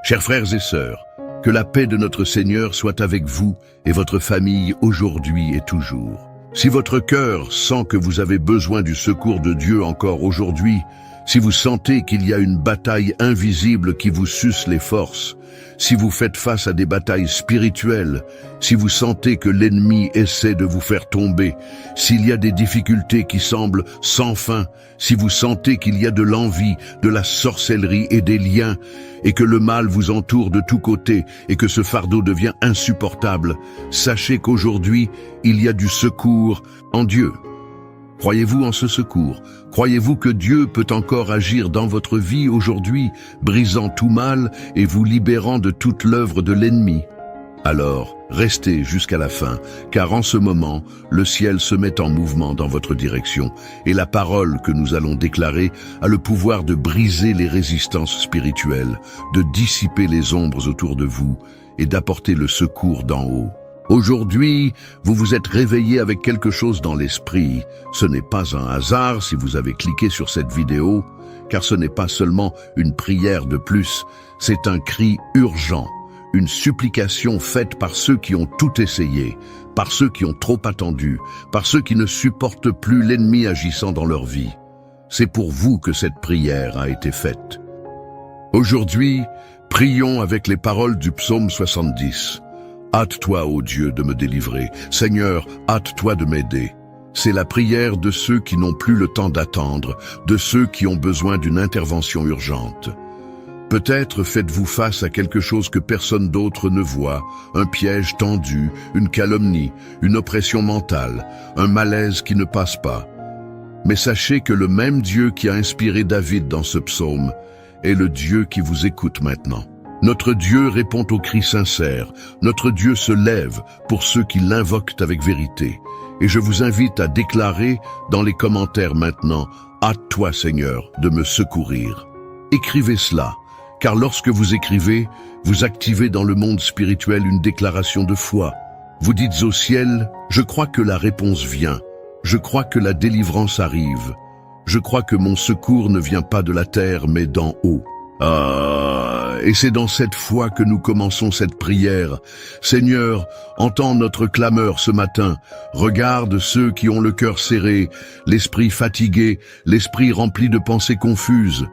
Chers frères et sœurs, que la paix de notre Seigneur soit avec vous et votre famille aujourd'hui et toujours. Si votre cœur sent que vous avez besoin du secours de Dieu encore aujourd'hui, si vous sentez qu'il y a une bataille invisible qui vous suce les forces, si vous faites face à des batailles spirituelles, si vous sentez que l'ennemi essaie de vous faire tomber, s'il y a des difficultés qui semblent sans fin, si vous sentez qu'il y a de l'envie, de la sorcellerie et des liens, et que le mal vous entoure de tous côtés et que ce fardeau devient insupportable, sachez qu'aujourd'hui, il y a du secours en Dieu. Croyez-vous en ce secours? Croyez-vous que Dieu peut encore agir dans votre vie aujourd'hui, brisant tout mal et vous libérant de toute l'œuvre de l'ennemi? Alors, restez jusqu'à la fin, car en ce moment, le ciel se met en mouvement dans votre direction, et la parole que nous allons déclarer a le pouvoir de briser les résistances spirituelles, de dissiper les ombres autour de vous et d'apporter le secours d'en haut. Aujourd'hui, vous vous êtes réveillé avec quelque chose dans l'esprit. Ce n'est pas un hasard si vous avez cliqué sur cette vidéo, car ce n'est pas seulement une prière de plus, c'est un cri urgent, une supplication faite par ceux qui ont tout essayé, par ceux qui ont trop attendu, par ceux qui ne supportent plus l'ennemi agissant dans leur vie. C'est pour vous que cette prière a été faite. Aujourd'hui, prions avec les paroles du psaume 70. Hâte-toi, ô Dieu, de me délivrer. Seigneur, hâte-toi de m'aider. C'est la prière de ceux qui n'ont plus le temps d'attendre, de ceux qui ont besoin d'une intervention urgente. Peut-être faites-vous face à quelque chose que personne d'autre ne voit, un piège tendu, une calomnie, une oppression mentale, un malaise qui ne passe pas. Mais sachez que le même Dieu qui a inspiré David dans ce psaume est le Dieu qui vous écoute maintenant. Notre Dieu répond aux cris sincères, notre Dieu se lève pour ceux qui l'invoquent avec vérité. Et je vous invite à déclarer dans les commentaires maintenant, « Hâte-toi Seigneur de me secourir ». Écrivez cela, car lorsque vous écrivez, vous activez dans le monde spirituel une déclaration de foi. Vous dites au ciel, « Je crois que la réponse vient, je crois que la délivrance arrive, je crois que mon secours ne vient pas de la terre mais d'en haut. » Et c'est dans cette foi que nous commençons cette prière. Seigneur, entends notre clameur ce matin. Regarde ceux qui ont le cœur serré, l'esprit fatigué, l'esprit rempli de pensées confuses.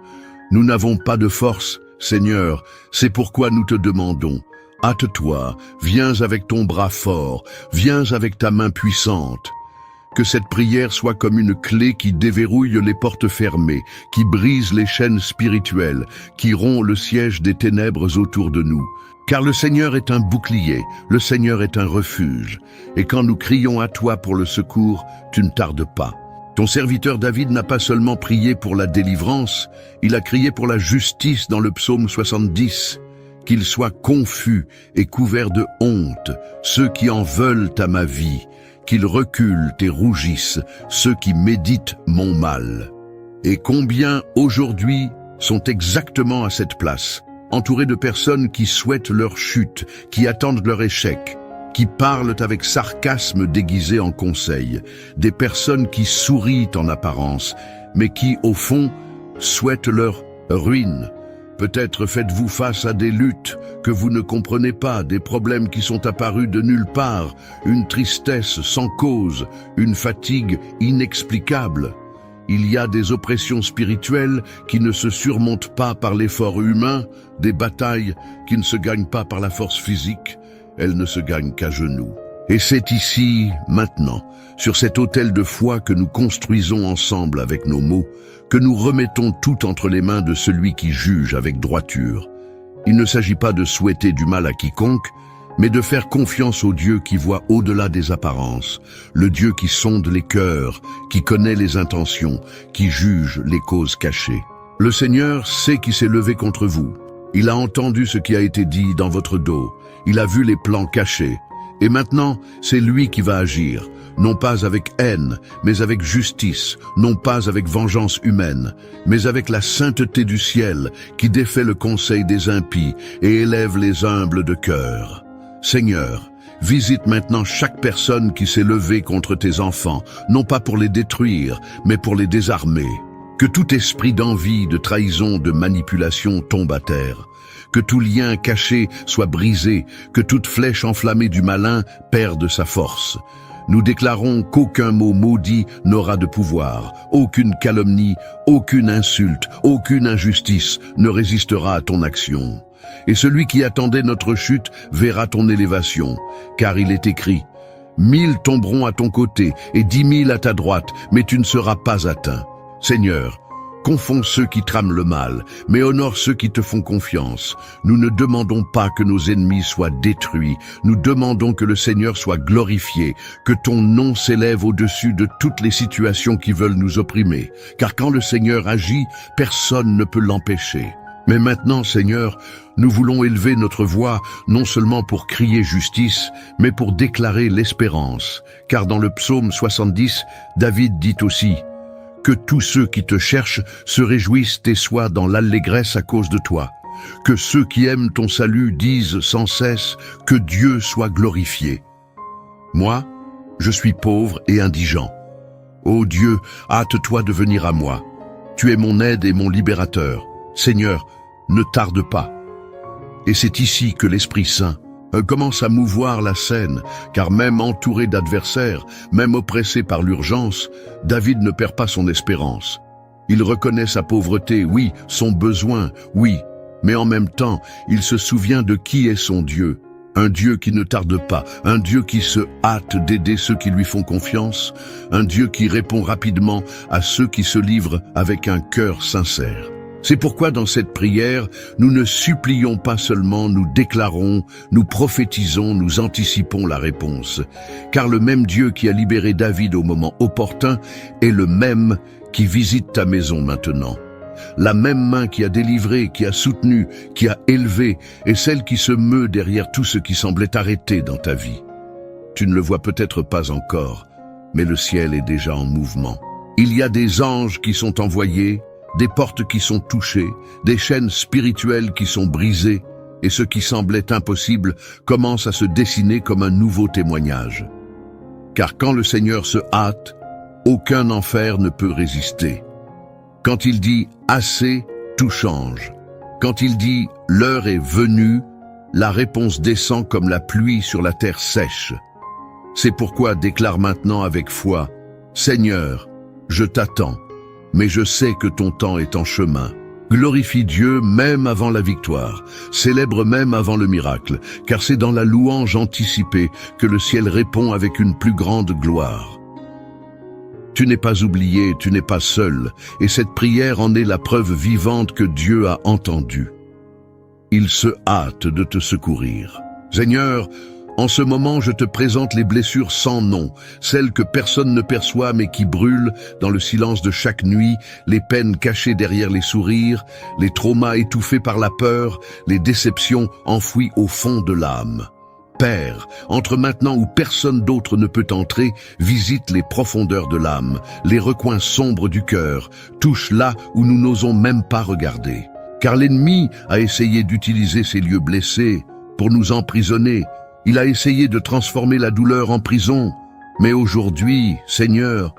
Nous n'avons pas de force, Seigneur, c'est pourquoi nous te demandons. Hâte-toi, viens avec ton bras fort, viens avec ta main puissante. Que cette prière soit comme une clé qui déverrouille les portes fermées, qui brise les chaînes spirituelles, qui rompt le siège des ténèbres autour de nous. Car le Seigneur est un bouclier, le Seigneur est un refuge. Et quand nous crions à toi pour le secours, tu ne tardes pas. Ton serviteur David n'a pas seulement prié pour la délivrance, il a crié pour la justice dans le psaume 70. Qu'ils soient confus et couverts de honte, ceux qui en veulent à ma vie. Qu'ils reculent et rougissent, ceux qui méditent mon mal. Et combien aujourd'hui sont exactement à cette place, entourés de personnes qui souhaitent leur chute, qui attendent leur échec, qui parlent avec sarcasme déguisé en conseil, des personnes qui sourient en apparence, mais qui, au fond, souhaitent leur ruine. Peut-être faites-vous face à des luttes que vous ne comprenez pas, des problèmes qui sont apparus de nulle part, une tristesse sans cause, une fatigue inexplicable. Il y a des oppressions spirituelles qui ne se surmontent pas par l'effort humain, des batailles qui ne se gagnent pas par la force physique, elles ne se gagnent qu'à genoux. Et c'est ici, maintenant, sur cet autel de foi que nous construisons ensemble avec nos mots, que nous remettons tout entre les mains de celui qui juge avec droiture. Il ne s'agit pas de souhaiter du mal à quiconque, mais de faire confiance au Dieu qui voit au-delà des apparences, le Dieu qui sonde les cœurs, qui connaît les intentions, qui juge les causes cachées. Le Seigneur sait qui s'est levé contre vous. Il a entendu ce qui a été dit dans votre dos. Il a vu les plans cachés. Et maintenant, c'est lui qui va agir, non pas avec haine, mais avec justice, non pas avec vengeance humaine, mais avec la sainteté du ciel qui défait le conseil des impies et élève les humbles de cœur. Seigneur, visite maintenant chaque personne qui s'est levée contre tes enfants, non pas pour les détruire, mais pour les désarmer. Que tout esprit d'envie, de trahison, de manipulation tombe à terre. que tout lien caché soit brisé, que toute flèche enflammée du malin perde sa force. Nous déclarons qu'aucun mot maudit n'aura de pouvoir, aucune calomnie, aucune insulte, aucune injustice ne résistera à ton action. Et celui qui attendait notre chute verra ton élévation, car il est écrit: 1000 tomberont à ton côté et 10 000 à ta droite, mais tu ne seras pas atteint. Seigneur, confonds ceux qui trament le mal, mais honore ceux qui te font confiance. Nous ne demandons pas que nos ennemis soient détruits, nous demandons que le Seigneur soit glorifié, que ton nom s'élève au-dessus de toutes les situations qui veulent nous opprimer. Car quand le Seigneur agit, personne ne peut l'empêcher. Mais maintenant, Seigneur, nous voulons élever notre voix, non seulement pour crier justice, mais pour déclarer l'espérance. Car dans le psaume 70, David dit aussi: que tous ceux qui te cherchent se réjouissent et soient dans l'allégresse à cause de toi. Que ceux qui aiment ton salut disent sans cesse que Dieu soit glorifié. Moi, je suis pauvre et indigent. Ô Dieu, hâte-toi de venir à moi. Tu es mon aide et mon libérateur. Seigneur, ne tarde pas. Et c'est ici que l'Esprit Saint commence à mouvoir la scène, car même entouré d'adversaires, même oppressé par l'urgence, David ne perd pas son espérance. Il reconnaît sa pauvreté, oui, son besoin, oui, mais en même temps, il se souvient de qui est son Dieu. Un Dieu qui ne tarde pas, un Dieu qui se hâte d'aider ceux qui lui font confiance, un Dieu qui répond rapidement à ceux qui se livrent avec un cœur sincère. C'est pourquoi dans cette prière, nous ne supplions pas seulement, nous déclarons, nous prophétisons, nous anticipons la réponse. Car le même Dieu qui a libéré David au moment opportun est le même qui visite ta maison maintenant. La même main qui a délivré, qui a soutenu, qui a élevé, est celle qui se meut derrière tout ce qui semblait arrêté dans ta vie. Tu ne le vois peut-être pas encore, mais le ciel est déjà en mouvement. Il y a des anges qui sont envoyés, des portes qui sont touchées, des chaînes spirituelles qui sont brisées, et ce qui semblait impossible commence à se dessiner comme un nouveau témoignage. Car quand le Seigneur se hâte, aucun enfer ne peut résister. Quand il dit « assez », tout change. Quand il dit « l'heure est venue », la réponse descend comme la pluie sur la terre sèche. C'est pourquoi déclare maintenant avec foi « Seigneur, je t'attends, mais je sais que ton temps est en chemin. » Glorifie Dieu même avant la victoire, célèbre même avant le miracle, car c'est dans la louange anticipée que le ciel répond avec une plus grande gloire. Tu n'es pas oublié, tu n'es pas seul, et cette prière en est la preuve vivante que Dieu a entendue. Il se hâte de te secourir. Seigneur, en ce moment, je te présente les blessures sans nom, celles que personne ne perçoit mais qui brûlent dans le silence de chaque nuit, les peines cachées derrière les sourires, les traumas étouffés par la peur, les déceptions enfouies au fond de l'âme. Père, entre maintenant où personne d'autre ne peut entrer, visite les profondeurs de l'âme, les recoins sombres du cœur, touche là où nous n'osons même pas regarder. Car l'ennemi a essayé d'utiliser ces lieux blessés pour nous emprisonner. Il a essayé de transformer la douleur en prison. Mais aujourd'hui, Seigneur,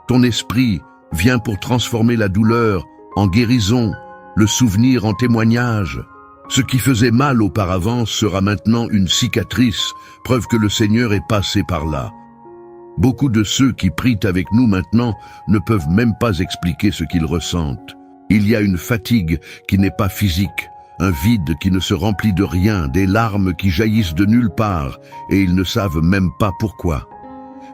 ton esprit vient pour transformer la douleur en guérison, le souvenir en témoignage. Ce qui faisait mal auparavant sera maintenant une cicatrice, preuve que le Seigneur est passé par là. Beaucoup de ceux qui prient avec nous maintenant ne peuvent même pas expliquer ce qu'ils ressentent. Il y a une fatigue qui n'est pas physique, un vide qui ne se remplit de rien, des larmes qui jaillissent de nulle part, et ils ne savent même pas pourquoi.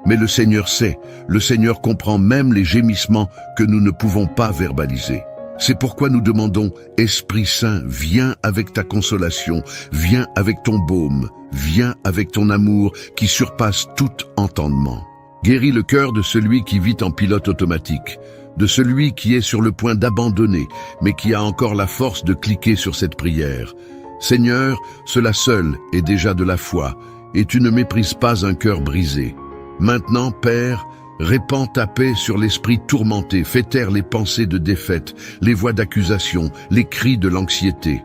Mais le Seigneur sait, le Seigneur comprend même les gémissements que nous ne pouvons pas verbaliser. C'est pourquoi nous demandons, Esprit Saint, viens avec ta consolation, viens avec ton baume, viens avec ton amour qui surpasse tout entendement. Guéris le cœur de celui qui vit en pilote automatique, de celui qui est sur le point d'abandonner, mais qui a encore la force de cliquer sur cette prière. Seigneur, cela seul est déjà de la foi, et tu ne méprises pas un cœur brisé. Maintenant, Père, répands ta paix sur l'esprit tourmenté, fais taire les pensées de défaite, les voix d'accusation, les cris de l'anxiété.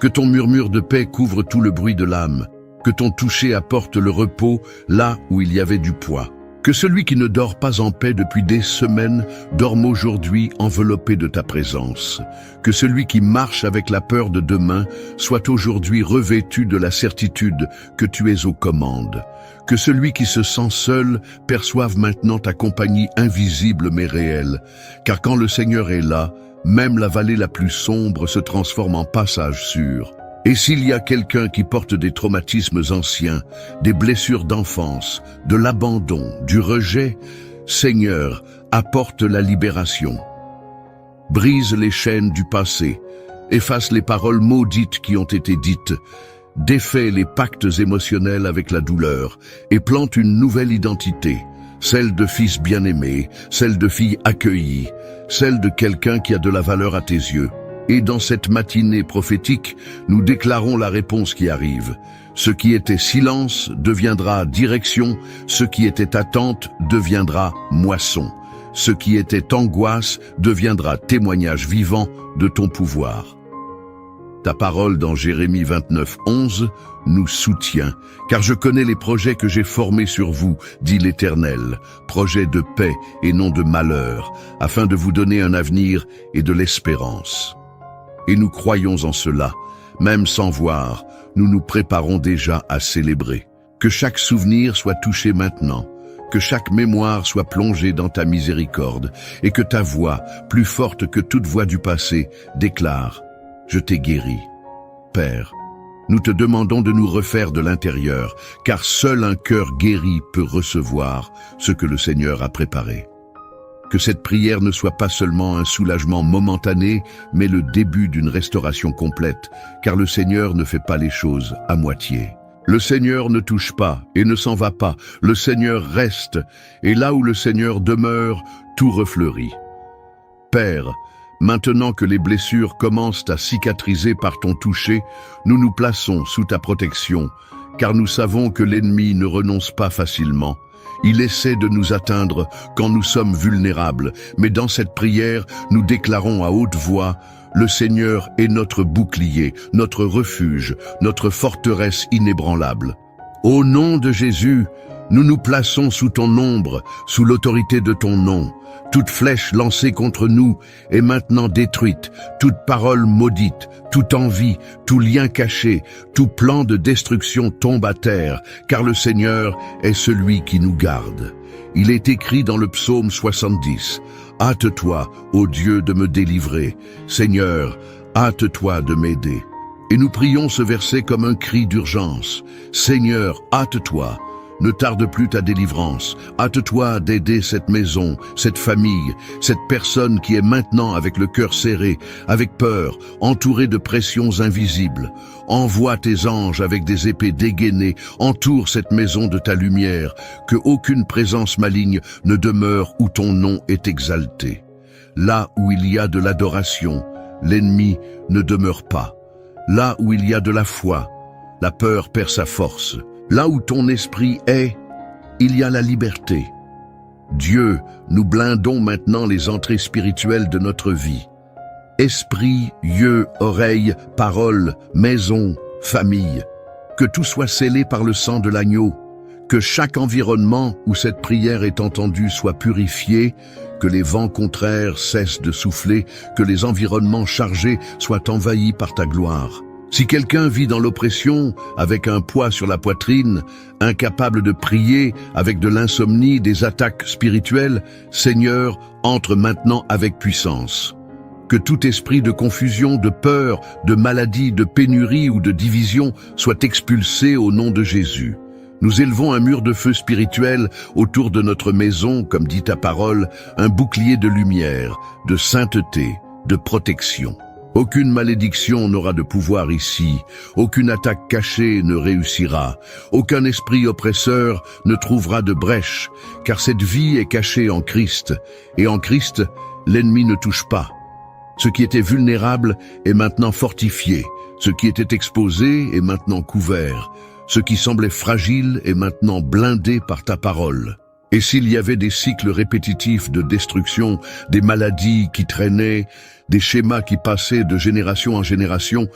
Que ton murmure de paix couvre tout le bruit de l'âme, que ton toucher apporte le repos là où il y avait du poids. Que celui qui ne dort pas en paix depuis des semaines dorme aujourd'hui enveloppé de ta présence. Que celui qui marche avec la peur de demain soit aujourd'hui revêtu de la certitude que tu es aux commandes. Que celui qui se sent seul perçoive maintenant ta compagnie invisible mais réelle. Car quand le Seigneur est là, même la vallée la plus sombre se transforme en passage sûr. Et s'il y a quelqu'un qui porte des traumatismes anciens, des blessures d'enfance, de l'abandon, du rejet, Seigneur, apporte la libération. Brise les chaînes du passé, efface les paroles maudites qui ont été dites, défait les pactes émotionnels avec la douleur et plante une nouvelle identité, celle de fils bien-aimé, celle de fille accueillie, celle de quelqu'un qui a de la valeur à tes yeux. Et dans cette matinée prophétique, nous déclarons la réponse qui arrive. Ce qui était silence deviendra direction, ce qui était attente deviendra moisson. Ce qui était angoisse deviendra témoignage vivant de ton pouvoir. Ta parole dans Jérémie 29:11 nous soutient, car je connais les projets que j'ai formés sur vous, dit l'Éternel, projets de paix et non de malheur, afin de vous donner un avenir et de l'espérance. Et nous croyons en cela, même sans voir, nous nous préparons déjà à célébrer. Que chaque souvenir soit touché maintenant, que chaque mémoire soit plongée dans ta miséricorde, et que ta voix, plus forte que toute voix du passé, déclare « Je t'ai guéri ». Père, nous te demandons de nous refaire de l'intérieur, car seul un cœur guéri peut recevoir ce que le Seigneur a préparé. Que cette prière ne soit pas seulement un soulagement momentané, mais le début d'une restauration complète, car le Seigneur ne fait pas les choses à moitié. Le Seigneur ne touche pas et ne s'en va pas, le Seigneur reste, et là où le Seigneur demeure, tout refleurit. Père, maintenant que les blessures commencent à cicatriser par ton toucher, nous nous plaçons sous ta protection, car nous savons que l'ennemi ne renonce pas facilement. Il essaie de nous atteindre quand nous sommes vulnérables, mais dans cette prière, nous déclarons à haute voix « Le Seigneur est notre bouclier, notre refuge, notre forteresse inébranlable. » Au nom de Jésus, nous nous plaçons sous ton ombre, sous l'autorité de ton nom. Toute flèche lancée contre nous est maintenant détruite, toute parole maudite, toute envie, tout lien caché, tout plan de destruction tombe à terre, car le Seigneur est celui qui nous garde. Il est écrit dans le psaume 70, « Hâte-toi, ô Dieu, de me délivrer. Seigneur, hâte-toi de m'aider. » Et nous prions ce verset comme un cri d'urgence. « Seigneur, hâte-toi. » Ne tarde plus ta délivrance. Hâte-toi d'aider cette maison, cette famille, cette personne qui est maintenant avec le cœur serré, avec peur, entourée de pressions invisibles. Envoie tes anges avec des épées dégainées, entoure cette maison de ta lumière, que aucune présence maligne ne demeure où ton nom est exalté. Là où il y a de l'adoration, l'ennemi ne demeure pas. Là où il y a de la foi, la peur perd sa force. Là où ton esprit est, il y a la liberté. Dieu, nous blindons maintenant les entrées spirituelles de notre vie. Esprit, yeux, oreilles, paroles, maison, famille. Que tout soit scellé par le sang de l'agneau. Que chaque environnement où cette prière est entendue soit purifié, que les vents contraires cessent de souffler, que les environnements chargés soient envahis par ta gloire. Si quelqu'un vit dans l'oppression, avec un poids sur la poitrine, incapable de prier, avec de l'insomnie, des attaques spirituelles, Seigneur, entre maintenant avec puissance. Que tout esprit de confusion, de peur, de maladie, de pénurie ou de division soit expulsé au nom de Jésus. Nous élevons un mur de feu spirituel autour de notre maison, comme dit ta parole, un bouclier de lumière, de sainteté, de protection. Aucune malédiction n'aura de pouvoir ici, aucune attaque cachée ne réussira, aucun esprit oppresseur ne trouvera de brèche, car cette vie est cachée en Christ, et en Christ, l'ennemi ne touche pas. Ce qui était vulnérable est maintenant fortifié, ce qui était exposé est maintenant couvert, ce qui semblait fragile est maintenant blindé par ta parole. Et s'il y avait des cycles répétitifs de destruction, des maladies qui traînaient, des schémas qui passaient de génération en génération,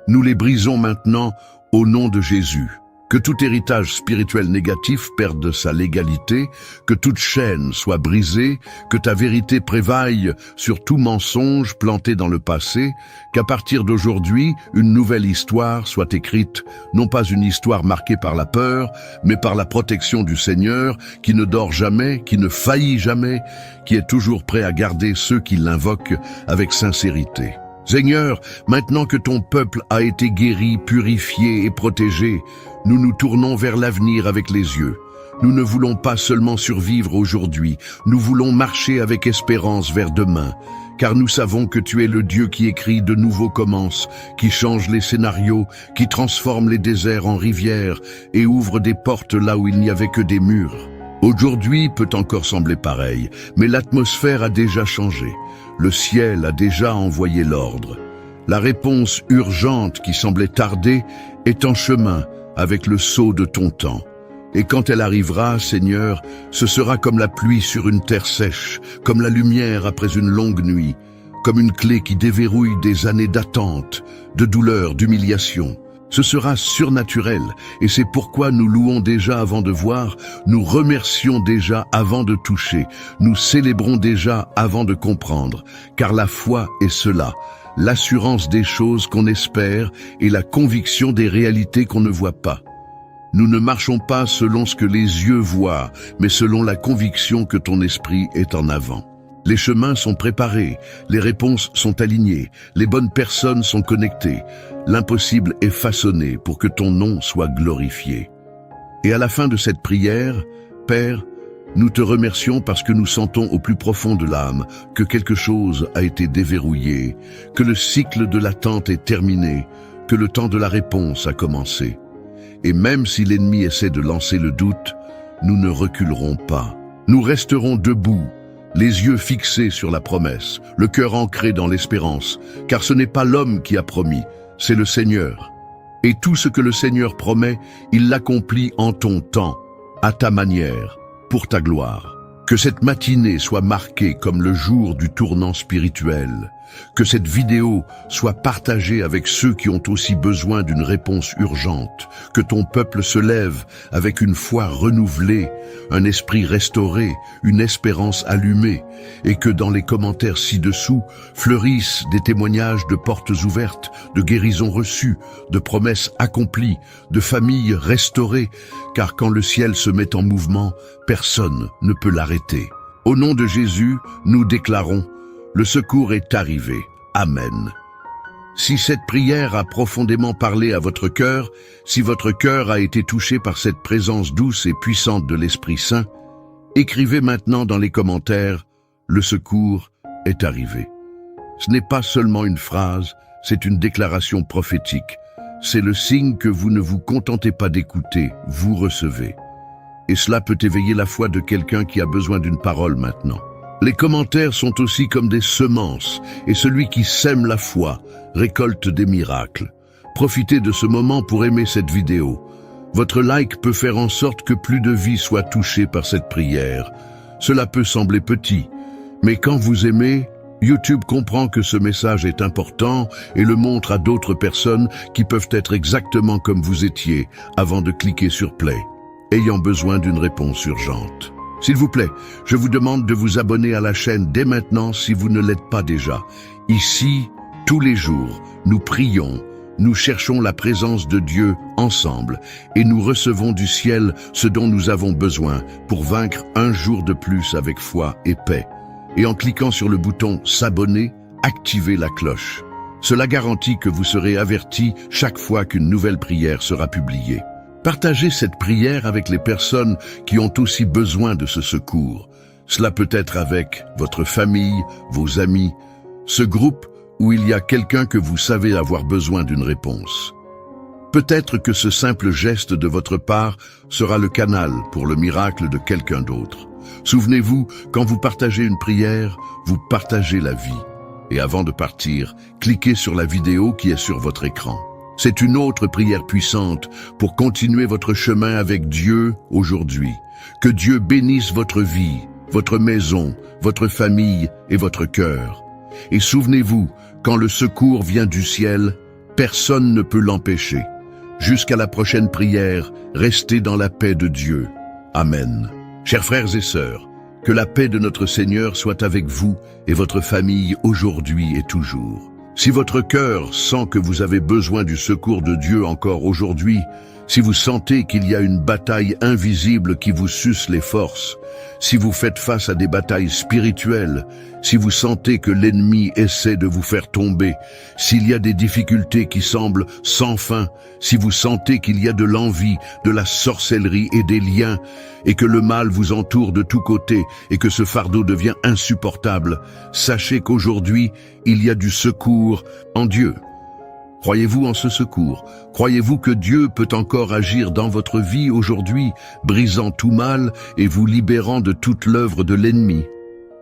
nous les brisons maintenant au nom de Jésus. Que tout héritage spirituel négatif perde sa légalité, que toute chaîne soit brisée, que ta vérité prévaille sur tout mensonge planté dans le passé, qu'à partir d'aujourd'hui, une nouvelle histoire soit écrite, non pas une histoire marquée par la peur, mais par la protection du Seigneur, qui ne dort jamais, qui ne faillit jamais, qui est toujours prêt à garder ceux qui l'invoquent avec sincérité. Seigneur, maintenant que ton peuple a été guéri, purifié et protégé, nous nous tournons vers l'avenir avec les yeux. Nous ne voulons pas seulement survivre aujourd'hui, nous voulons marcher avec espérance vers demain, car nous savons que tu es le Dieu qui écrit de nouveaux commences, qui change les scénarios, qui transforme les déserts en rivières et ouvre des portes là où il n'y avait que des murs. Aujourd'hui peut encore sembler pareil, mais l'atmosphère a déjà changé. Le ciel a déjà envoyé l'ordre. La réponse urgente qui semblait tarder est en chemin avec le sceau de ton temps. Et quand elle arrivera, Seigneur, ce sera comme la pluie sur une terre sèche, comme la lumière après une longue nuit, comme une clé qui déverrouille des années d'attente, de douleur, d'humiliation. Ce sera surnaturel, et c'est pourquoi nous louons déjà avant de voir, nous remercions déjà avant de toucher, nous célébrons déjà avant de comprendre, car la foi est cela, l'assurance des choses qu'on espère et la conviction des réalités qu'on ne voit pas. Nous ne marchons pas selon ce que les yeux voient, mais selon la conviction que ton esprit est en avant. Les chemins sont préparés, les réponses sont alignées, les bonnes personnes sont connectées. L'impossible est façonné pour que ton nom soit glorifié. Et à la fin de cette prière, Père, nous te remercions parce que nous sentons au plus profond de l'âme que quelque chose a été déverrouillé, que le cycle de l'attente est terminé, que le temps de la réponse a commencé. Et même si l'ennemi essaie de lancer le doute, nous ne reculerons pas. Nous resterons debout, les yeux fixés sur la promesse, le cœur ancré dans l'espérance, car ce n'est pas l'homme qui a promis, c'est le Seigneur. Et tout ce que le Seigneur promet, il l'accomplit en ton temps, à ta manière, pour ta gloire. Que cette matinée soit marquée comme le jour du tournant spirituel. Que cette vidéo soit partagée avec ceux qui ont aussi besoin d'une réponse urgente. Que ton peuple se lève avec une foi renouvelée, un esprit restauré, une espérance allumée, et que dans les commentaires ci-dessous fleurissent des témoignages de portes ouvertes, de guérisons reçues, de promesses accomplies, de familles restaurées, car quand le ciel se met en mouvement, personne ne peut l'arrêter. Au nom de Jésus, nous déclarons: le secours est arrivé. Amen. Si cette prière a profondément parlé à votre cœur, si votre cœur a été touché par cette présence douce et puissante de l'Esprit Saint, écrivez maintenant dans les commentaires: le secours est arrivé. Ce n'est pas seulement une phrase, c'est une déclaration prophétique. C'est le signe que vous ne vous contentez pas d'écouter, vous recevez. Et cela peut éveiller la foi de quelqu'un qui a besoin d'une parole maintenant. Les commentaires sont aussi comme des semences, et celui qui sème la foi récolte des miracles. Profitez de ce moment pour aimer cette vidéo. Votre like peut faire en sorte que plus de vies soient touchées par cette prière. Cela peut sembler petit, mais quand vous aimez, YouTube comprend que ce message est important et le montre à d'autres personnes qui peuvent être exactement comme vous étiez avant de cliquer sur Play, ayant besoin d'une réponse urgente. S'il vous plaît, je vous demande de vous abonner à la chaîne dès maintenant si vous ne l'êtes pas déjà. Ici, tous les jours, nous prions, nous cherchons la présence de Dieu ensemble et nous recevons du ciel ce dont nous avons besoin pour vaincre un jour de plus avec foi et paix. Et en cliquant sur le bouton s'abonner, activez la cloche. Cela garantit que vous serez avertis chaque fois qu'une nouvelle prière sera publiée. Partagez cette prière avec les personnes qui ont aussi besoin de ce secours. Cela peut être avec votre famille, vos amis, ce groupe où il y a quelqu'un que vous savez avoir besoin d'une réponse. Peut-être que ce simple geste de votre part sera le canal pour le miracle de quelqu'un d'autre. Souvenez-vous, quand vous partagez une prière, vous partagez la vie. Et avant de partir, cliquez sur la vidéo qui est sur votre écran. C'est une autre prière puissante pour continuer votre chemin avec Dieu aujourd'hui. Que Dieu bénisse votre vie, votre maison, votre famille et votre cœur. Et souvenez-vous, quand le secours vient du ciel, personne ne peut l'empêcher. Jusqu'à la prochaine prière, restez dans la paix de Dieu. Amen. Chers frères et sœurs, que la paix de notre Seigneur soit avec vous et votre famille aujourd'hui et toujours. Si votre cœur sent que vous avez besoin du secours de Dieu encore aujourd'hui, si vous sentez qu'il y a une bataille invisible qui vous suce les forces, si vous faites face à des batailles spirituelles, si vous sentez que l'ennemi essaie de vous faire tomber, s'il y a des difficultés qui semblent sans fin, si vous sentez qu'il y a de l'envie, de la sorcellerie et des liens, et que le mal vous entoure de tous côtés et que ce fardeau devient insupportable, sachez qu'aujourd'hui, il y a du secours en Dieu. Croyez-vous en ce secours? Croyez-vous que Dieu peut encore agir dans votre vie aujourd'hui, brisant tout mal et vous libérant de toute l'œuvre de l'ennemi?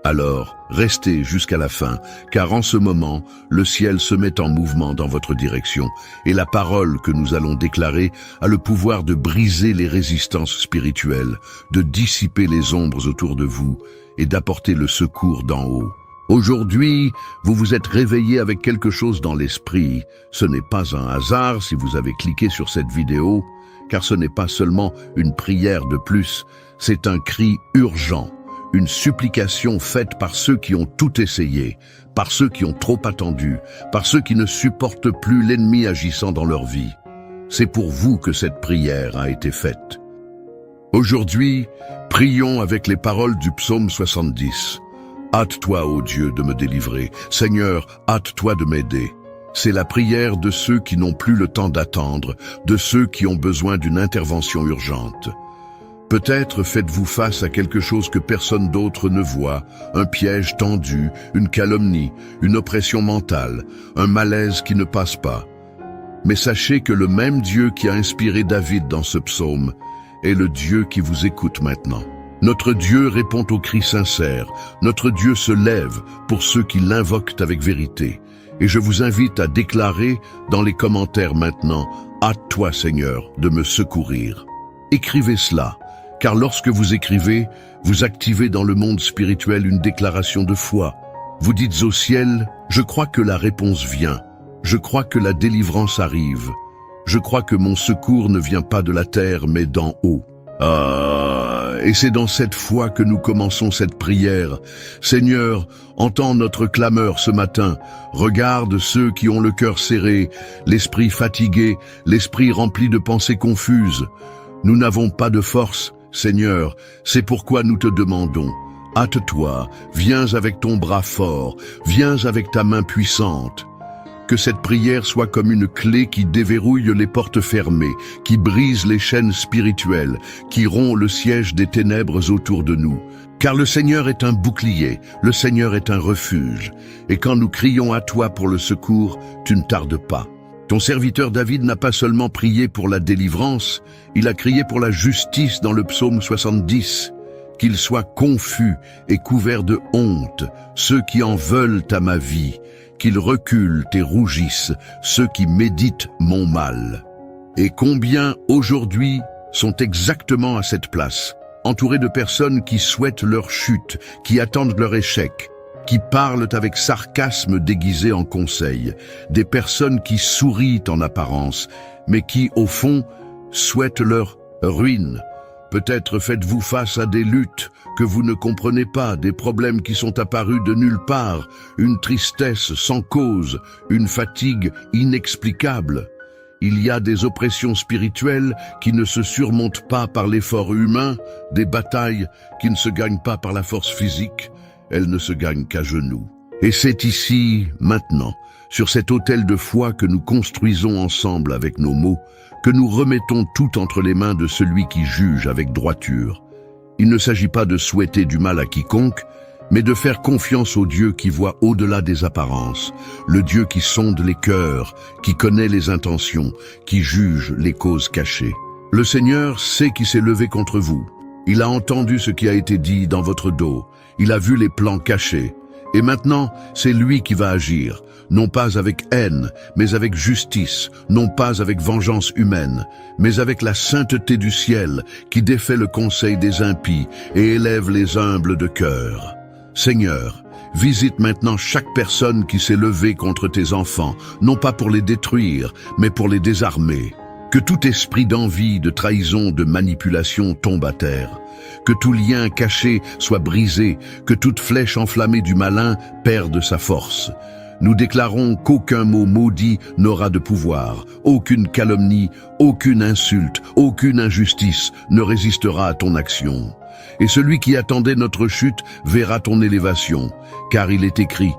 Alors, restez jusqu'à la fin, car en ce moment, le ciel se met en mouvement dans votre direction, et la parole que nous allons déclarer a le pouvoir de briser les résistances spirituelles, de dissiper les ombres autour de vous et d'apporter le secours d'en haut. Aujourd'hui, vous vous êtes réveillé avec quelque chose dans l'esprit. Ce n'est pas un hasard si vous avez cliqué sur cette vidéo, car ce n'est pas seulement une prière de plus, c'est un cri urgent, une supplication faite par ceux qui ont tout essayé, par ceux qui ont trop attendu, par ceux qui ne supportent plus l'ennemi agissant dans leur vie. C'est pour vous que cette prière a été faite. Aujourd'hui, prions avec les paroles du psaume 70. Hâte-toi, ô Dieu, de me délivrer. Seigneur, hâte-toi de m'aider. C'est la prière de ceux qui n'ont plus le temps d'attendre, de ceux qui ont besoin d'une intervention urgente. Peut-être faites-vous face à quelque chose que personne d'autre ne voit, un piège tendu, une calomnie, une oppression mentale, un malaise qui ne passe pas. Mais sachez que le même Dieu qui a inspiré David dans ce psaume est le Dieu qui vous écoute maintenant. Notre Dieu répond aux cris sincères. Notre Dieu se lève pour ceux qui l'invoquent avec vérité. Et je vous invite à déclarer dans les commentaires maintenant, « Hâte-toi, Seigneur, de me secourir ». Écrivez cela, car lorsque vous écrivez, vous activez dans le monde spirituel une déclaration de foi. Vous dites au ciel, « Je crois que la réponse vient. Je crois que la délivrance arrive. Je crois que mon secours ne vient pas de la terre, mais d'en haut. » Et c'est dans cette foi que nous commençons cette prière. Seigneur, entends notre clameur ce matin. Regarde ceux qui ont le cœur serré, l'esprit fatigué, l'esprit rempli de pensées confuses. Nous n'avons pas de force, Seigneur, c'est pourquoi nous te demandons. Hâte-toi, viens avec ton bras fort, viens avec ta main puissante. Que cette prière soit comme une clé qui déverrouille les portes fermées, qui brise les chaînes spirituelles, qui rompt le siège des ténèbres autour de nous. Car le Seigneur est un bouclier, le Seigneur est un refuge. Et quand nous crions à toi pour le secours, tu ne tardes pas. Ton serviteur David n'a pas seulement prié pour la délivrance, il a crié pour la justice dans le psaume 70. Qu'ils soient confus et couverts de honte, ceux qui en veulent à ma vie. Qu'ils reculent et rougissent, ceux qui méditent mon mal. Et combien, aujourd'hui, sont exactement à cette place, entourés de personnes qui souhaitent leur chute, qui attendent leur échec, qui parlent avec sarcasme déguisé en conseil, des personnes qui sourient en apparence, mais qui, au fond, souhaitent leur ruine. Peut-être faites-vous face à des luttes que vous ne comprenez pas, des problèmes qui sont apparus de nulle part, une tristesse sans cause, une fatigue inexplicable. Il y a des oppressions spirituelles qui ne se surmontent pas par l'effort humain, des batailles qui ne se gagnent pas par la force physique, elles ne se gagnent qu'à genoux. Et c'est ici, maintenant, sur cet autel de foi que nous construisons ensemble avec nos mots, que nous remettons tout entre les mains de celui qui juge avec droiture. Il ne s'agit pas de souhaiter du mal à quiconque, mais de faire confiance au Dieu qui voit au-delà des apparences, le Dieu qui sonde les cœurs, qui connaît les intentions, qui juge les causes cachées. Le Seigneur sait qui s'est levé contre vous. Il a entendu ce qui a été dit dans votre dos. Il a vu les plans cachés. Et maintenant, c'est lui qui va agir, non pas avec haine, mais avec justice, non pas avec vengeance humaine, mais avec la sainteté du ciel qui défait le conseil des impies et élève les humbles de cœur. Seigneur, visite maintenant chaque personne qui s'est levée contre tes enfants, non pas pour les détruire, mais pour les désarmer. Que tout esprit d'envie, de trahison, de manipulation tombe à terre. Que tout lien caché soit brisé, que toute flèche enflammée du malin perde sa force. Nous déclarons qu'aucun mot maudit n'aura de pouvoir, aucune calomnie, aucune insulte, aucune injustice ne résistera à ton action. Et celui qui attendait notre chute verra ton élévation, car il est écrit: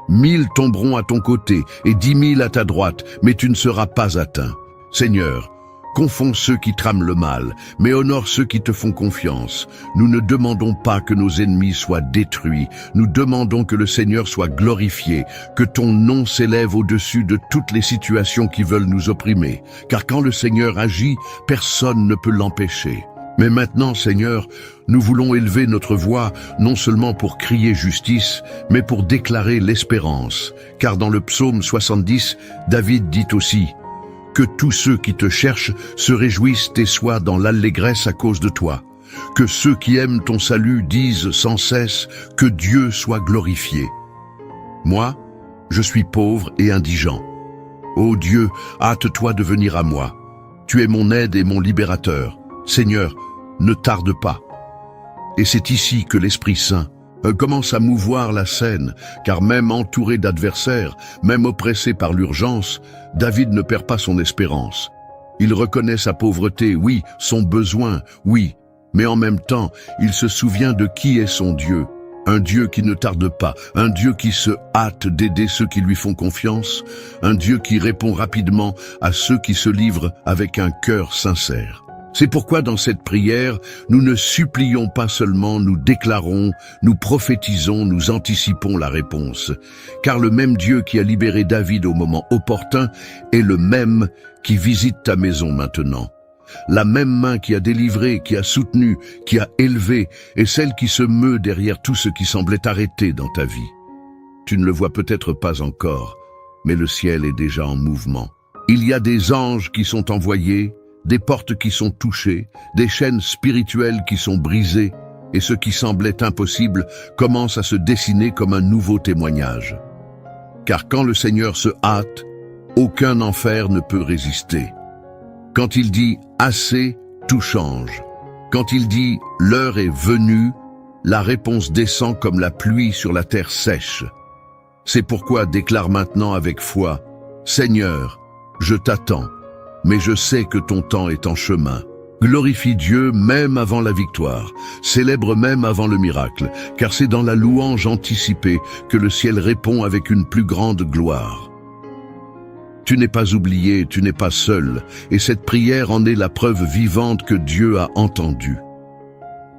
1000 tomberont à ton côté et 10 000 à ta droite, mais tu ne seras pas atteint. Seigneur, confonds ceux qui trament le mal, mais honore ceux qui te font confiance. Nous ne demandons pas que nos ennemis soient détruits, nous demandons que le Seigneur soit glorifié, que ton nom s'élève au-dessus de toutes les situations qui veulent nous opprimer. Car quand le Seigneur agit, personne ne peut l'empêcher. Mais maintenant, Seigneur, nous voulons élever notre voix, non seulement pour crier justice, mais pour déclarer l'espérance. Car dans le psaume 70, David dit aussi: que tous ceux qui te cherchent se réjouissent et soient dans l'allégresse à cause de toi. Que ceux qui aiment ton salut disent sans cesse que Dieu soit glorifié. Moi, je suis pauvre et indigent. Ô Dieu, hâte-toi de venir à moi. Tu es mon aide et mon libérateur. Seigneur, ne tarde pas. Et c'est ici que l'Esprit Saint commence à mouvoir la scène, car même entouré d'adversaires, même oppressé par l'urgence, David ne perd pas son espérance. Il reconnaît sa pauvreté, oui, son besoin, oui, mais en même temps, il se souvient de qui est son Dieu. Un Dieu qui ne tarde pas, un Dieu qui se hâte d'aider ceux qui lui font confiance, un Dieu qui répond rapidement à ceux qui se livrent avec un cœur sincère. C'est pourquoi dans cette prière, nous ne supplions pas seulement, nous déclarons, nous prophétisons, nous anticipons la réponse. Car le même Dieu qui a libéré David au moment opportun est le même qui visite ta maison maintenant. La même main qui a délivré, qui a soutenu, qui a élevé, est celle qui se meut derrière tout ce qui semblait arrêté dans ta vie. Tu ne le vois peut-être pas encore, mais le ciel est déjà en mouvement. Il y a des anges qui sont envoyés, des portes qui sont touchées, des chaînes spirituelles qui sont brisées, et ce qui semblait impossible commence à se dessiner comme un nouveau témoignage. Car quand le Seigneur se hâte, aucun enfer ne peut résister. Quand il dit « assez », tout change. Quand il dit « l'heure est venue », la réponse descend comme la pluie sur la terre sèche. C'est pourquoi déclare maintenant avec foi « Seigneur, je t'attends. Mais je sais que ton temps est en chemin. Glorifie Dieu même avant la victoire, célèbre même avant le miracle, car c'est dans la louange anticipée que le ciel répond avec une plus grande gloire. Tu n'es pas oublié, tu n'es pas seul, et cette prière en est la preuve vivante que Dieu a entendue.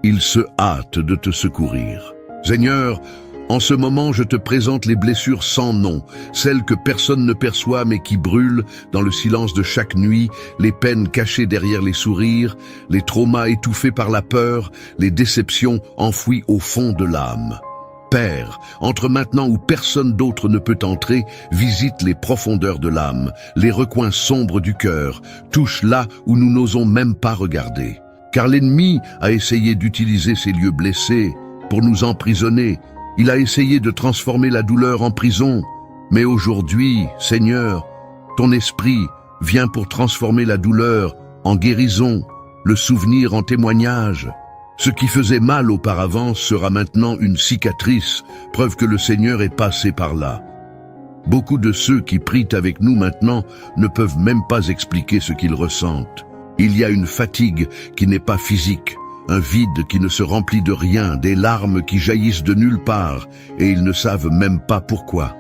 Il se hâte de te secourir. Seigneur, en ce moment, je te présente les blessures sans nom, celles que personne ne perçoit mais qui brûlent dans le silence de chaque nuit, les peines cachées derrière les sourires, les traumas étouffés par la peur, les déceptions enfouies au fond de l'âme. Père, entre maintenant où personne d'autre ne peut entrer, visite les profondeurs de l'âme, les recoins sombres du cœur, touche là où nous n'osons même pas regarder. Car l'ennemi a essayé d'utiliser ces lieux blessés pour nous emprisonner. Il a essayé de transformer la douleur en prison, mais aujourd'hui, Seigneur, ton esprit vient pour transformer la douleur en guérison, le souvenir en témoignage. Ce qui faisait mal auparavant sera maintenant une cicatrice, preuve que le Seigneur est passé par là. Beaucoup de ceux qui prient avec nous maintenant ne peuvent même pas expliquer ce qu'ils ressentent. Il y a une fatigue qui n'est pas physique, un vide qui ne se remplit de rien, des larmes qui jaillissent de nulle part, et ils ne savent même pas pourquoi.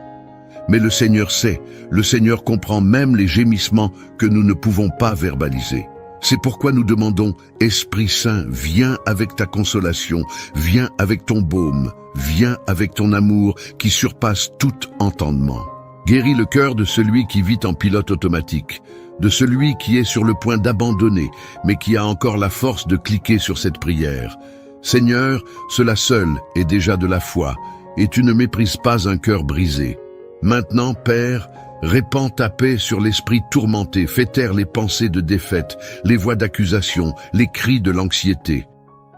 Mais le Seigneur sait, le Seigneur comprend même les gémissements que nous ne pouvons pas verbaliser. C'est pourquoi nous demandons, Esprit Saint, viens avec ta consolation, viens avec ton baume, viens avec ton amour qui surpasse tout entendement. Guéris le cœur de celui qui vit en pilote automatique, de celui qui est sur le point d'abandonner, mais qui a encore la force de cliquer sur cette prière. Seigneur, cela seul est déjà de la foi, et tu ne méprises pas un cœur brisé. Maintenant, Père, répands ta paix sur l'esprit tourmenté, fais taire les pensées de défaite, les voix d'accusation, les cris de l'anxiété.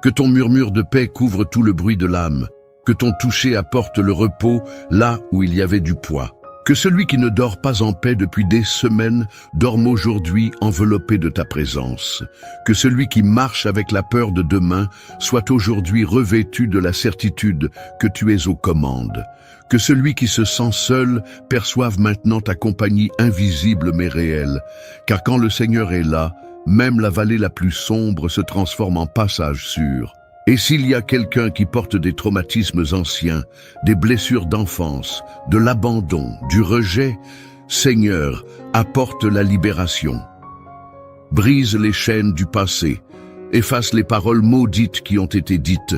Que ton murmure de paix couvre tout le bruit de l'âme, que ton toucher apporte le repos là où il y avait du poids. Que celui qui ne dort pas en paix depuis des semaines dorme aujourd'hui enveloppé de ta présence. Que celui qui marche avec la peur de demain soit aujourd'hui revêtu de la certitude que tu es aux commandes. Que celui qui se sent seul perçoive maintenant ta compagnie invisible mais réelle. Car quand le Seigneur est là, même la vallée la plus sombre se transforme en passage sûr. Et s'il y a quelqu'un qui porte des traumatismes anciens, des blessures d'enfance, de l'abandon, du rejet, Seigneur, apporte la libération. Brise les chaînes du passé, efface les paroles maudites qui ont été dites,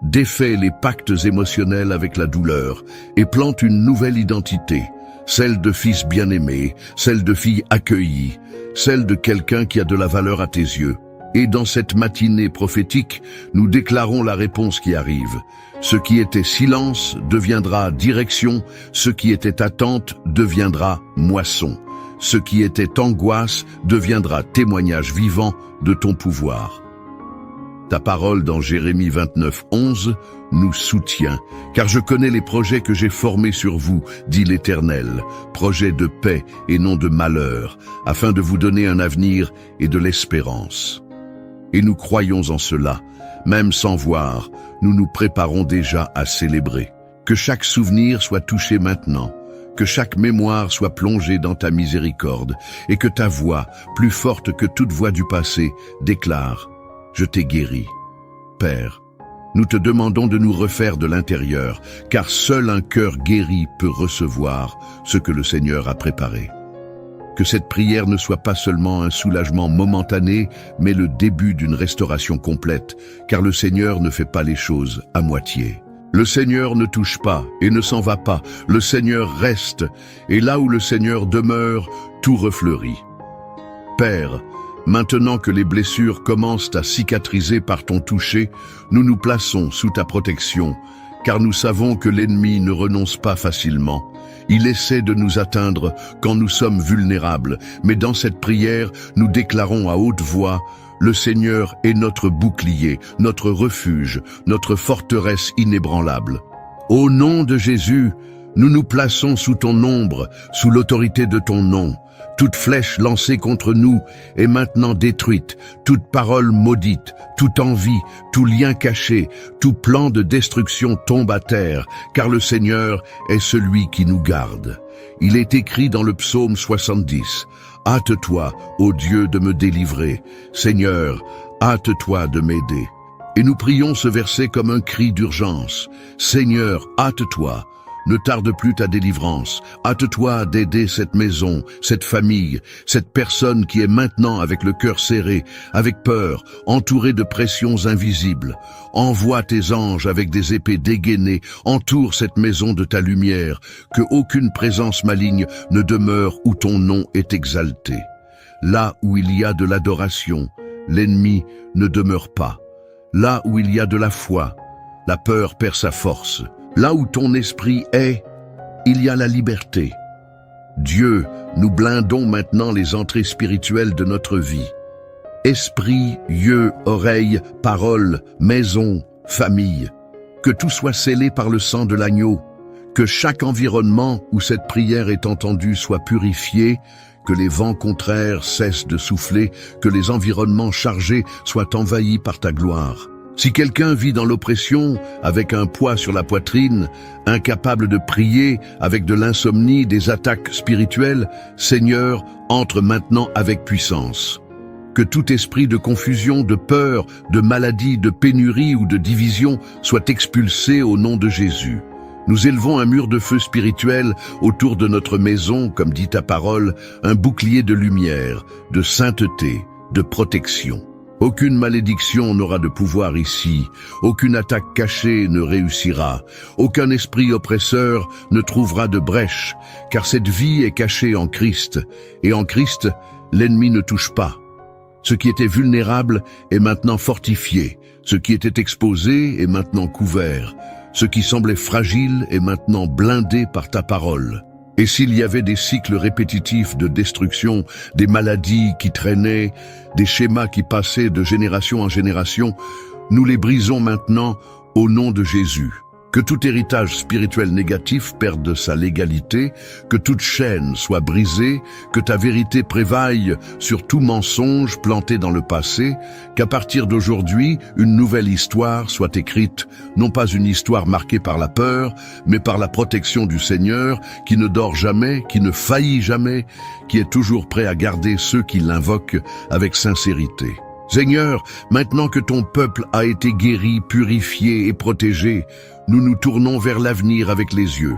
défait les pactes émotionnels avec la douleur et plante une nouvelle identité, celle de fils bien-aimé, celle de fille accueillie, celle de quelqu'un qui a de la valeur à tes yeux. Et dans cette matinée prophétique, nous déclarons la réponse qui arrive. Ce qui était silence deviendra direction, ce qui était attente deviendra moisson. Ce qui était angoisse deviendra témoignage vivant de ton pouvoir. Ta parole dans Jérémie 29:11 nous soutient, car je connais les projets que j'ai formés sur vous, dit l'Éternel, projets de paix et non de malheur, afin de vous donner un avenir et de l'espérance. Et nous croyons en cela, même sans voir, nous nous préparons déjà à célébrer. Que chaque souvenir soit touché maintenant, que chaque mémoire soit plongée dans ta miséricorde, et que ta voix, plus forte que toute voix du passé, déclare « Je t'ai guéri ». Père, nous te demandons de nous refaire de l'intérieur, car seul un cœur guéri peut recevoir ce que le Seigneur a préparé. Que cette prière ne soit pas seulement un soulagement momentané, mais le début d'une restauration complète, car le Seigneur ne fait pas les choses à moitié. Le Seigneur ne touche pas et ne s'en va pas, le Seigneur reste, et là où le Seigneur demeure, tout refleurit. Père, maintenant que les blessures commencent à cicatriser par ton toucher, nous nous plaçons sous ta protection, car nous savons que l'ennemi ne renonce pas facilement. Il essaie de nous atteindre quand nous sommes vulnérables, mais dans cette prière, nous déclarons à haute voix « Le Seigneur est notre bouclier, notre refuge, notre forteresse inébranlable. » Au nom de Jésus, nous nous plaçons sous ton ombre, sous l'autorité de ton nom. Toute flèche lancée contre nous est maintenant détruite, toute parole maudite, toute envie, tout lien caché, tout plan de destruction tombe à terre, car le Seigneur est celui qui nous garde. Il est écrit dans le psaume 70, « Hâte-toi, ô Dieu, de me délivrer. Seigneur, hâte-toi de m'aider. » Et nous prions ce verset comme un cri d'urgence. « Seigneur, hâte-toi. » Ne tarde plus ta délivrance. Hâte-toi d'aider cette maison, cette famille, cette personne qui est maintenant avec le cœur serré, avec peur, entourée de pressions invisibles. Envoie tes anges avec des épées dégainées, entoure cette maison de ta lumière, que aucune présence maligne ne demeure où ton nom est exalté. Là où il y a de l'adoration, l'ennemi ne demeure pas. Là où il y a de la foi, la peur perd sa force. Là où ton esprit est, il y a la liberté. Dieu, nous blindons maintenant les entrées spirituelles de notre vie. Esprit, yeux, oreilles, paroles, maison, famille. Que tout soit scellé par le sang de l'agneau. Que chaque environnement où cette prière est entendue soit purifié. Que les vents contraires cessent de souffler. Que les environnements chargés soient envahis par ta gloire. Si quelqu'un vit dans l'oppression, avec un poids sur la poitrine, incapable de prier, avec de l'insomnie, des attaques spirituelles, Seigneur, entre maintenant avec puissance. Que tout esprit de confusion, de peur, de maladie, de pénurie ou de division soit expulsé au nom de Jésus. Nous élevons un mur de feu spirituel autour de notre maison, comme dit ta parole, un bouclier de lumière, de sainteté, de protection. Aucune malédiction n'aura de pouvoir ici, aucune attaque cachée ne réussira, aucun esprit oppresseur ne trouvera de brèche, car cette vie est cachée en Christ, et en Christ, l'ennemi ne touche pas. Ce qui était vulnérable est maintenant fortifié, ce qui était exposé est maintenant couvert, ce qui semblait fragile est maintenant blindé par ta parole. Et s'il y avait des cycles répétitifs de destruction, des maladies qui traînaient, des schémas qui passaient de génération en génération, nous les brisons maintenant au nom de Jésus. Que tout héritage spirituel négatif perde sa légalité, que toute chaîne soit brisée, que ta vérité prévaille sur tout mensonge planté dans le passé, qu'à partir d'aujourd'hui, une nouvelle histoire soit écrite, non pas une histoire marquée par la peur, mais par la protection du Seigneur, qui ne dort jamais, qui ne faillit jamais, qui est toujours prêt à garder ceux qui l'invoquent avec sincérité. Seigneur, maintenant que ton peuple a été guéri, purifié et protégé, nous nous tournons vers l'avenir avec les yeux.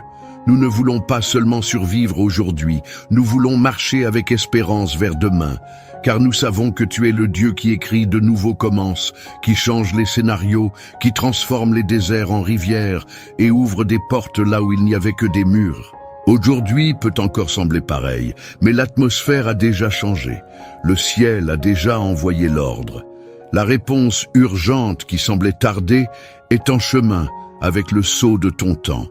Nous ne voulons pas seulement survivre aujourd'hui, nous voulons marcher avec espérance vers demain, car nous savons que tu es le Dieu qui écrit de nouveaux commences, qui change les scénarios, qui transforme les déserts en rivières et ouvre des portes là où il n'y avait que des murs. Aujourd'hui peut encore sembler pareil, mais l'atmosphère a déjà changé. Le ciel a déjà envoyé l'ordre. La réponse urgente qui semblait tarder est en chemin avec le sceau de ton temps.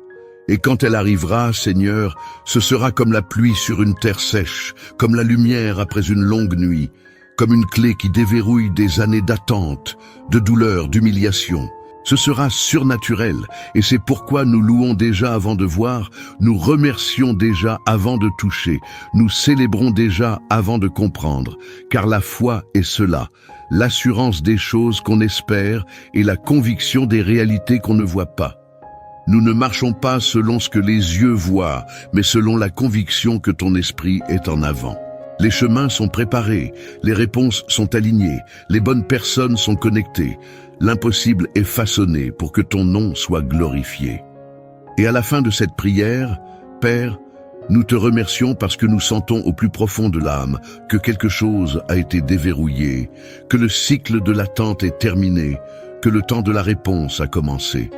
Et quand elle arrivera, Seigneur, ce sera comme la pluie sur une terre sèche, comme la lumière après une longue nuit, comme une clé qui déverrouille des années d'attente, de douleur, d'humiliation. Ce sera surnaturel, et c'est pourquoi nous louons déjà avant de voir, nous remercions déjà avant de toucher, nous célébrons déjà avant de comprendre, car la foi est cela, l'assurance des choses qu'on espère et la conviction des réalités qu'on ne voit pas. Nous ne marchons pas selon ce que les yeux voient, mais selon la conviction que ton esprit est en avant. Les chemins sont préparés, les réponses sont alignées, les bonnes personnes sont connectées. L'impossible est façonné pour que ton nom soit glorifié. Et à la fin de cette prière, Père, nous te remercions parce que nous sentons au plus profond de l'âme que quelque chose a été déverrouillé, que le cycle de l'attente est terminé, que le temps de la réponse a commencé.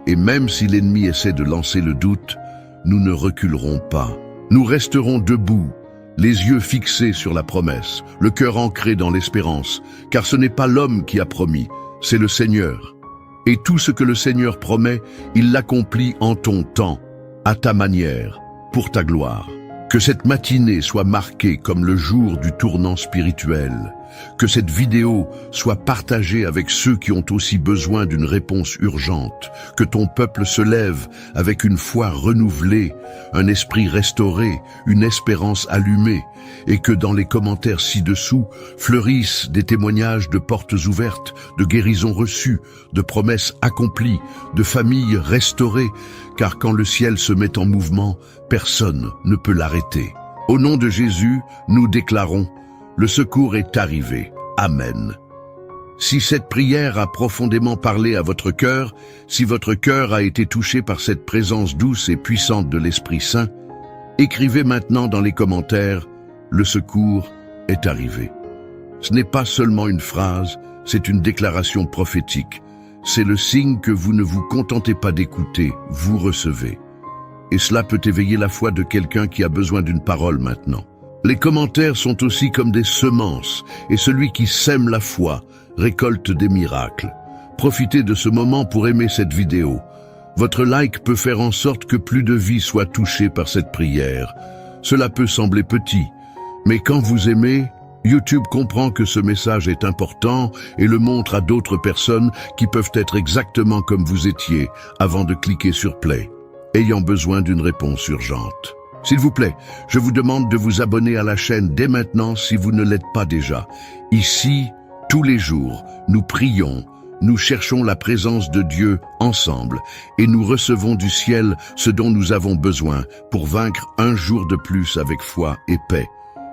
Et même si l'ennemi essaie de lancer le doute, nous ne reculerons pas. Nous resterons debout, les yeux fixés sur la promesse, le cœur ancré dans l'espérance, car ce n'est pas l'homme qui a promis, c'est le Seigneur. Et tout ce que le Seigneur promet, il l'accomplit en ton temps, à ta manière, pour ta gloire. Que cette matinée soit marquée comme le jour du tournant spirituel. Que cette vidéo soit partagée avec ceux qui ont aussi besoin d'une réponse urgente. Que ton peuple se lève avec une foi renouvelée, un esprit restauré, une espérance allumée. Et que dans les commentaires ci-dessous fleurissent des témoignages de portes ouvertes, de guérisons reçues, de promesses accomplies, de familles restaurées. Car quand le ciel se met en mouvement, personne ne peut l'arrêter. Au nom de Jésus, nous déclarons: le secours est arrivé. Amen. Si cette prière a profondément parlé à votre cœur, si votre cœur a été touché par cette présence douce et puissante de l'Esprit Saint, écrivez maintenant dans les commentaires: le secours est arrivé. Ce n'est pas seulement une phrase, c'est une déclaration prophétique. C'est le signe que vous ne vous contentez pas d'écouter, vous recevez. Et cela peut éveiller la foi de quelqu'un qui a besoin d'une parole maintenant. Les commentaires sont aussi comme des semences, et celui qui sème la foi récolte des miracles. Profitez de ce moment pour aimer cette vidéo. Votre like peut faire en sorte que plus de vies soient touchées par cette prière. Cela peut sembler petit, mais quand vous aimez, YouTube comprend que ce message est important et le montre à d'autres personnes qui peuvent être exactement comme vous étiez avant de cliquer sur Play, ayant besoin d'une réponse urgente. S'il vous plaît, je vous demande de vous abonner à la chaîne dès maintenant si vous ne l'êtes pas déjà. Ici, tous les jours, nous prions, nous cherchons la présence de Dieu ensemble et nous recevons du ciel ce dont nous avons besoin pour vaincre un jour de plus avec foi et paix.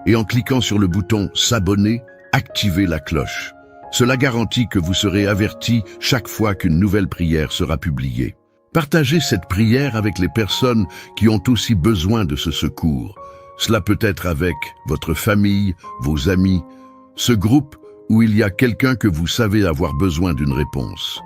Et en cliquant sur le bouton s'abonner, activez la cloche. Cela garantit que vous serez avertis chaque fois qu'une nouvelle prière sera publiée. Partagez cette prière avec les personnes qui ont aussi besoin de ce secours. Cela peut être avec votre famille, vos amis, ce groupe où il y a quelqu'un que vous savez avoir besoin d'une réponse.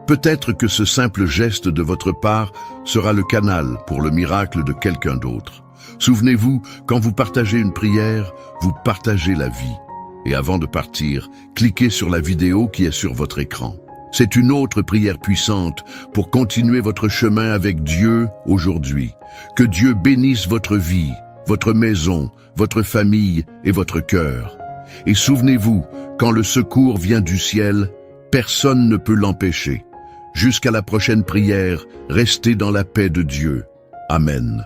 Peut-être que ce simple geste de votre part sera le canal pour le miracle de quelqu'un d'autre. Souvenez-vous, quand vous partagez une prière, vous partagez la vie. Et avant de partir, cliquez sur la vidéo qui est sur votre écran. C'est une autre prière puissante pour continuer votre chemin avec Dieu aujourd'hui. Que Dieu bénisse votre vie, votre maison, votre famille et votre cœur. Et souvenez-vous, quand le secours vient du ciel, personne ne peut l'empêcher. Jusqu'à la prochaine prière, restez dans la paix de Dieu. Amen.